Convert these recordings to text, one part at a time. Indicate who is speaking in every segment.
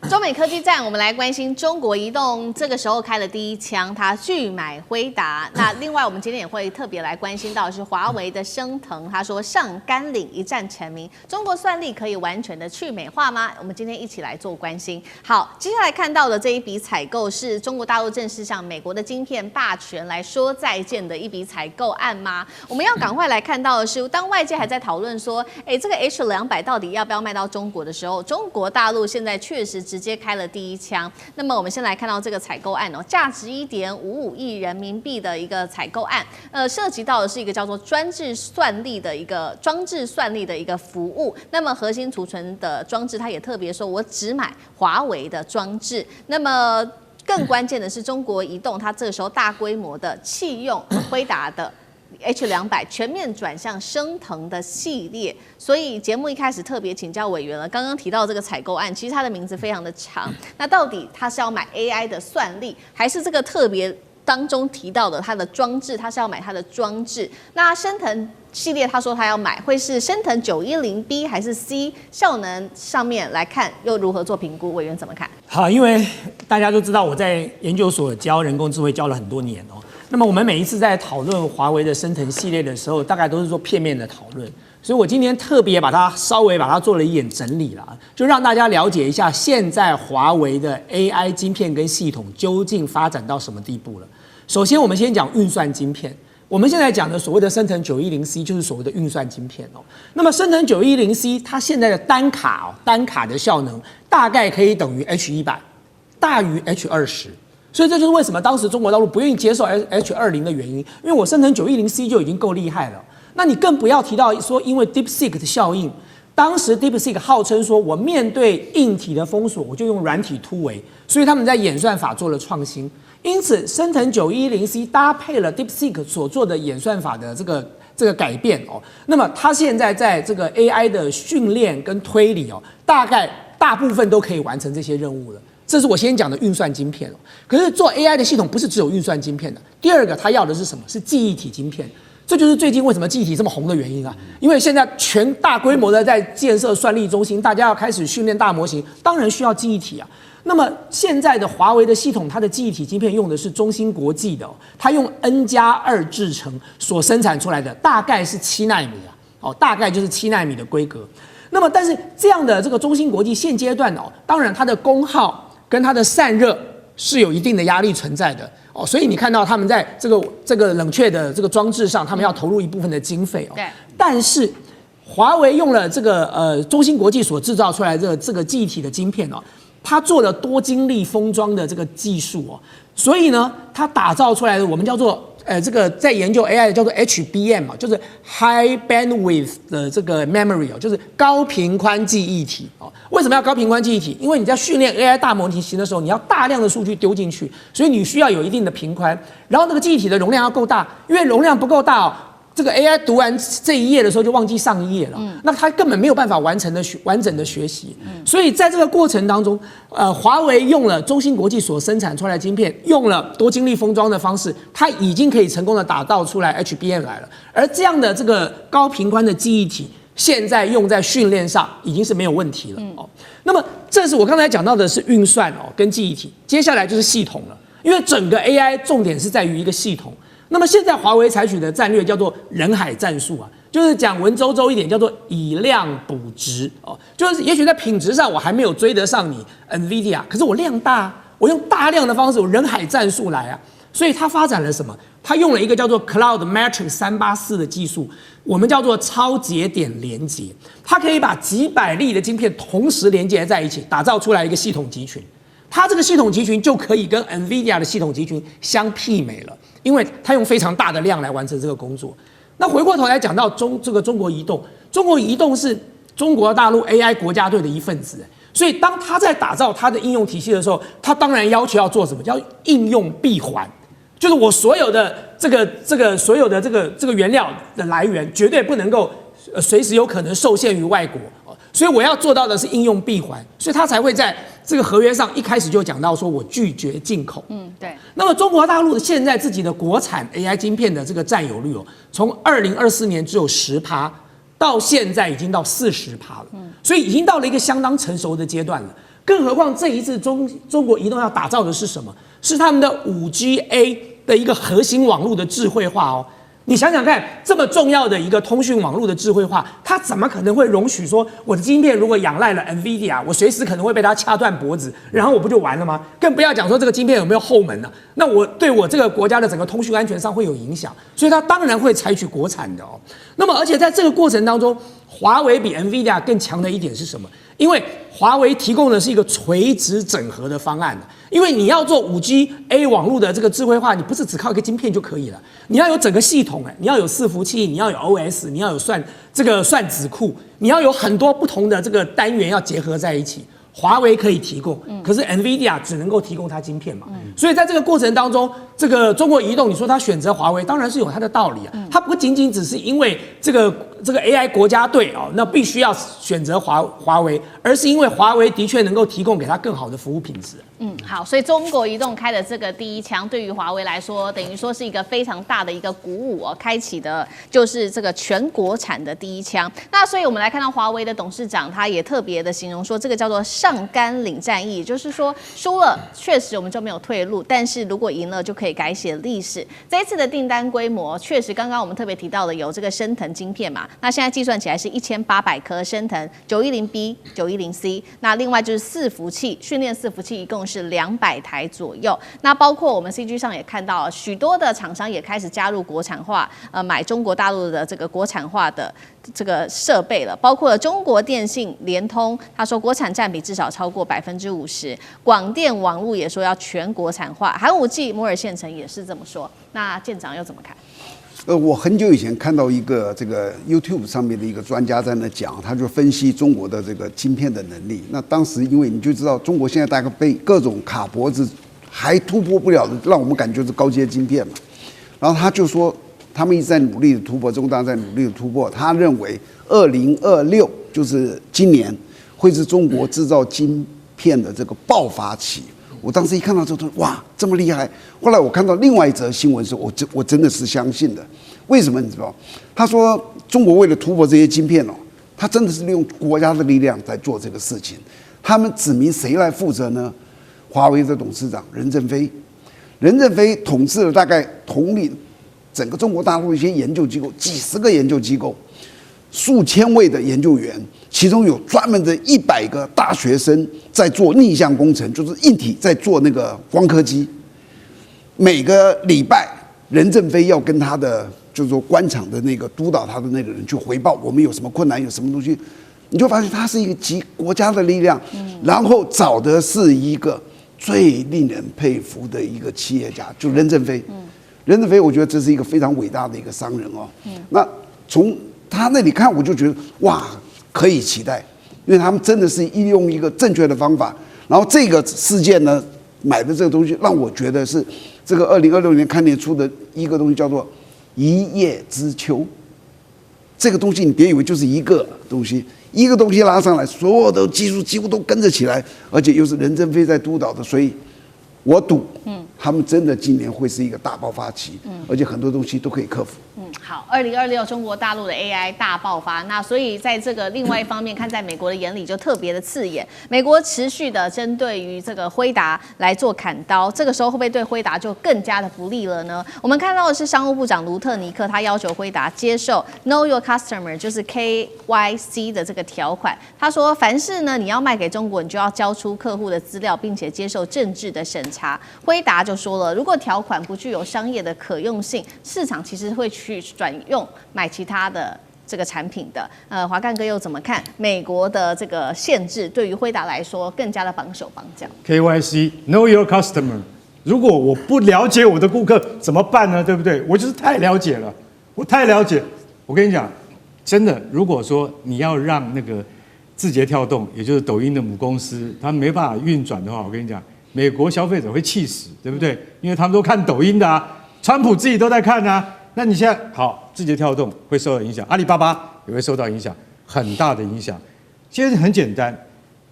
Speaker 1: 中美科技戰，我們來關心中國移動，這個時候開了第一槍，它拒買輝達。那另外，我們今天也會特別來關心到的是華為的升騰，他說上甘嶺一戰成名，中國算力可以完全的去美化嗎？我們今天一起來做關心。好，接下來看到的這一筆採購是中國大陸正式向美國的晶片霸權來說再見的一筆採購案嗎？我們要趕快來看到的是，當外界還在討論說，這個 H200到底要不要賣到中國的時候，中國大陸現在確實直接開了第一槍。那麼我們先來看到這個採購案價值1.55億人民幣的一個採購案，涉及到的是一個叫做裝置算力的一個服務。那麼核心儲存的裝置，它也特別說，我只買華為的裝置。那麼更關鍵的是，中國移動它這個時候大規模的棄用輝達的H200，全面轉向升騰的系列。所以節目一開始特別請教委員了，剛剛提到這個採購案，其實它的名字非常的長。那到底它是要買 AI 的算力，還是這個特別當中提到的它的裝置，它是要買它的裝置？那升騰系列他說他要買，会是升騰 910B 還是 C？ 效能上面來看又如何做評估？委員怎麼看？
Speaker 2: 好，因為大家都知道我在研究所教人工智慧教了很多年哦。那么我们每一次在討論華為的升騰系列的時候，大概都是做片面的討論，所以我今天特別稍微把它做了一點整理啦，就讓大家了解一下現在華為的 AI 晶片跟系統究竟發展到什麼地步了。首先，我們先講運算晶片。我們現在講的所謂的升騰 910C 就是所謂的運算晶片哦。那麼升騰 910C 它現在的單卡的效能大概可以等於 H100， 大於 H20。所以這就是為什麼當時中國大陸不願意接受 H20 的原因，因為我升騰 910C 就已經夠厲害了。那你更不要提到說，因為 DeepSeek 的效應，當時 DeepSeek 號稱說，我面對硬體的封鎖，我就用軟體突圍，所以他們在演算法做了創新。因此，升騰 910C 搭配了 DeepSeek 所做的演算法的這個改變哦，那麼它現在在這個 AI 的訓練跟推理哦，大部分都可以完成這些任務了。這是我先講的運算晶片哦。可是做 AI 的系統不是只有運算晶片的，第二個它要的是什麼？是記憶體晶片。這就是最近為什麼記憶體這麼紅的原因啊！因為現在全大規模的在建設算力中心，大家要開始訓練大模型，當然需要記憶體啊。那麼現在的華為的系統，它的記憶體晶片用的是中芯國際的，它用 N+2 製程所生產出來的，大概是7奈米啊，大概就是7奈米的規格。那麼但是這樣的這個中芯國際現階段當然它的功耗跟它的散熱是有一定的壓力存在的哦，所以你看到他們在這個冷卻的這個裝置上，他們要投入一部分的經費哦。對。但是華為用了這個中芯國際所製造出來的這個記憶體的晶片哦，它做了多晶粒封裝的這個技術哦，所以呢，它打造出來的我們叫做這個在研究 AI 的叫做 HBM 就是 High Bandwidth 的這個 Memory 哦，就是高頻寬記憶體哦。為什麼要高頻寬記憶體？因為你在訓練 AI 大模型的時候，你要大量的數據丟進去，所以你需要有一定的頻寬，然後那個記憶體的容量要夠大，因為容量不夠大哦，這個 AI 讀完這一頁的時候就忘記上一頁了，那它根本沒有辦法完整的學習。所以在這個過程當中，華為用了中芯國際所生產出來的晶片，用了多晶粒封裝的方式，它已經可以成功的打造出來 HBM 來了。而這樣的這個高頻寬的記憶體，現在用在訓練上已經是沒有問題了哦。那麼這是我剛才講到的是運算哦跟記憶體，接下來就是系統了，因為整個 AI 重點是在於一個系統。那麼現在華為採取的戰略叫做人海戰術啊，就是講文縐縐一點叫做以量補質哦，就是也許在品質上我還沒有追得上你 NVIDIA， 可是我量大，我用大量的方式，我人海戰術來啊，所以它發展了什麼？它用了一個叫做 Cloud Matrix 384的技術，我們叫做超節點連接，它可以把幾百粒的晶片同時連接在一起，打造出來一個系統集群。它這個系統集群就可以跟 NVIDIA 的系統集群相媲美了，因為它用非常大的量來完成這個工作。那回過頭來講到中國移動，中國移動是中國大陸 AI 國家隊的一份子，所以當它在打造它的應用體系的時候，它當然要求要做什麼？叫應用閉環，就是我所有的所有的這個原料的來源絕對不能夠隨時有可能受限於外國。所以我要做到的是應用閉環，所以他才會在這個合約上一開始就講到說我拒絕進口。
Speaker 1: 對。
Speaker 2: 那麼中國大陸現在自己的國產 AI 晶片的這個佔有率哦，從2024年只有10%，到現在已經到40%了。所以已經到了一個相當成熟的階段了。更何況這一次中國移動要打造的是什麼？是他們的5G的一個核心網絡的智慧化哦。你想想看，這麼重要的一個通訊網絡的智慧化，它怎麼可能會容許說我的晶片如果仰賴了 NVIDIA， 我隨時可能會被它掐斷脖子，然後我不就完了嗎？更不要講說這個晶片有沒有後門呢？那我對我這個國家的整個通訊安全上會有影響，所以它當然會採取國產的哦。那麼而且在這個過程當中，華為比 NVIDIA 更強的一點是什麼？因為華為提供的是一個垂直整合的方案，因為你要做5G網絡的這個智慧化，你不是只靠一個晶片就可以了，你要有整個系統，你要有伺服器，你要有 OS， 你要有算子庫，你要有很多不同的這個單元要結合在一起。華為可以提供，可是 NVIDIA 只能夠提供它晶片嘛，所以在這個過程當中，這個中國移動，你說它選擇華為，當然是有它的道理啊，它不僅僅只是因為這個 AI 國家隊哦，那必須要選擇華為，而是因為華為的確能夠提供給它更好的服務品質。
Speaker 1: 好，所以中國移動開的這個第一槍，對於華為來說，等於說是一個非常大的一個鼓舞哦，開啟的就是這個全國產的第一槍。那所以我們來看到華為的董事長，他也特別的形容說，這個叫做上甘嶺戰役，也就是說輸了確實我們就沒有退路，但是如果贏了就可以改寫歷史。這一次的訂單規模確實，剛剛我們特別提到的有這個昇騰晶片嘛，那現在計算起來是1800顆昇騰 910B、910C， 那另外就是伺服器，訓練伺服器一共是200台左右。那包括我們 CG 上也看到，許多的厂商也開始加入國產化，買中國大陸的這個國產化的這個設備了，包括了中國電信、聯通，他說國產占比至少超過50%，廣電網絡也說要全國產化，寒武紀摩爾縣城也是這麼說。那艦長又怎麼看？
Speaker 3: 我很久以前看到一個這個 YouTube 上面的一個專家在那講，他就分析中國的這個晶片的能力。那當時因為你就知道，中國現在大概被各種卡脖子還突破不了的，讓我們感覺是高階晶片嘛。然後他就說，他們一直在努力的突破，中國大陸在努力的突破。他認為2026就是今年會是中國製造晶片的這個爆發期。我當時一看到這，哇，這麼厲害！後來我看到另外一則新聞時，我真的是相信的。為什麼你知道？他說中國為了突破這些晶片哦，他真的是利用國家的力量在做這個事情。他們指明誰來負責呢？華為的董事長任正非，任正非統治了大概統領整個中國大陸一些研究機構，幾十個研究機構，數千位的研究員。其中有專門的100個大學生在做逆向工程，就是硬體在做那個光刻機。每個禮拜，任正非要跟他的就是說官場的那個督導他的那個人去回報，我們有什麼困難，有什麼東西，你就發現他是一個集國家的力量，然後找的是一個最令人佩服的一個企業家，就任正非。任正非，我覺得這是一個非常偉大的一個商人哦。那從他那裡看，我就覺得哇。可以期待，因為他們真的是利用一個正確的方法。然後這個事件呢，買的這個東西讓我覺得是這個2026年開年出的一個東西，叫做一葉知秋。這個東西你別以為就是一個東西，一個東西拉上來，所有的技術幾乎都跟着起來，而且又是任正非在督導的，所以我賭，他們真的今年會是一個大爆發期，而且很多東西都可以克服。
Speaker 1: 好，2026中國大陸的 AI 大爆發，那所以在這個另外一方面，看在美國的眼裡就特別的刺眼。美國持續的針對於這個輝達來做砍刀，這個時候會不會對輝達就更加的不利了呢？我們看到的是商務部長盧特尼克，他要求輝達接受 Know Your Customer， 就是 KYC 的這個條款。他說，凡是呢你要賣給中國，你就要交出客戶的資料，並且接受政治的審查。輝達就說了，如果條款不具有商業的可用性，市場其實會去轉用買其他的這個產品的。華幹哥又怎麼看美國的這個限制對於輝達來說更加的綁手綁腳
Speaker 4: ？KYC Know Your Customer， 如果我不了解我的顧客怎麼辦呢？對不對？我就是太了解了，我太了解。我跟你講，真的，如果說你要讓那個字節跳動，也就是抖音的母公司，它沒辦法運轉的話，我跟你講，美國消費者會氣死，對不對？因為他們都看抖音的啊，川普自己都在看啊。那你現在好，字節跳動會受到影響，阿里巴巴也會受到影響，很大的影響。其實很簡單，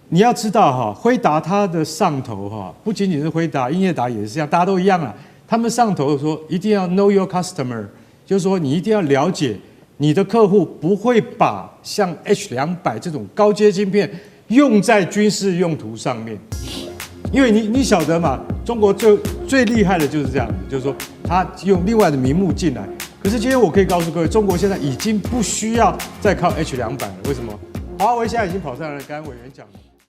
Speaker 4: 你要知道哈，輝達它的上頭哈，不僅僅是輝達，英業達也是一樣，大家都一樣啊。他們上頭說一定要 know your customer， 就是說你一定要了解你的客戶，不會把像 H200這種高階晶片用在軍事用途上面。因為你曉得嘛，中國最厲害的就是這樣，就是說他用另外的名目進來。可是今天我可以告訴各位，中國現在已經不需要再靠 H200了。為什麼？華為現在已經跑上來了，剛剛委員講的。